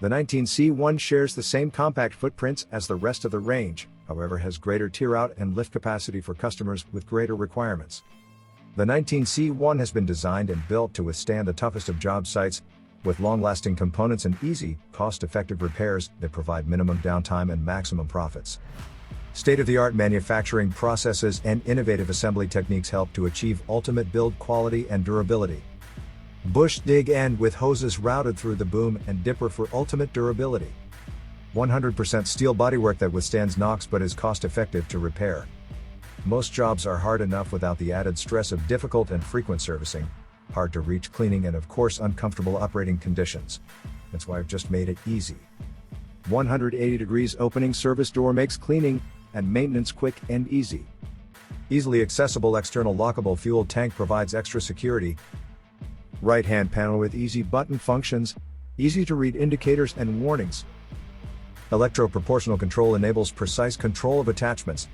The 19C1 shares the same compact footprints as the rest of the range, however has greater tearout and lift capacity for customers with greater requirements. The 19C1 has been designed and built to withstand the toughest of job sites, with long-lasting components and easy, cost-effective repairs that provide minimum downtime and maximum profits. State-of-the-art manufacturing processes and innovative assembly techniques help to achieve ultimate build quality and durability. Bush dig end with hoses routed through the boom and dipper for ultimate durability. 100% steel bodywork that withstands knocks but is cost-effective to repair. Most jobs are hard enough without the added stress of difficult and frequent servicing, hard to reach cleaning and of course uncomfortable operating conditions. That's why I've just made it easy. 180 degrees opening service door makes cleaning and maintenance quick and easy. Easily accessible external lockable fuel tank provides extra security. Right-hand panel with easy button functions, easy to read indicators and warnings. Electro-proportional control enables precise control of attachments,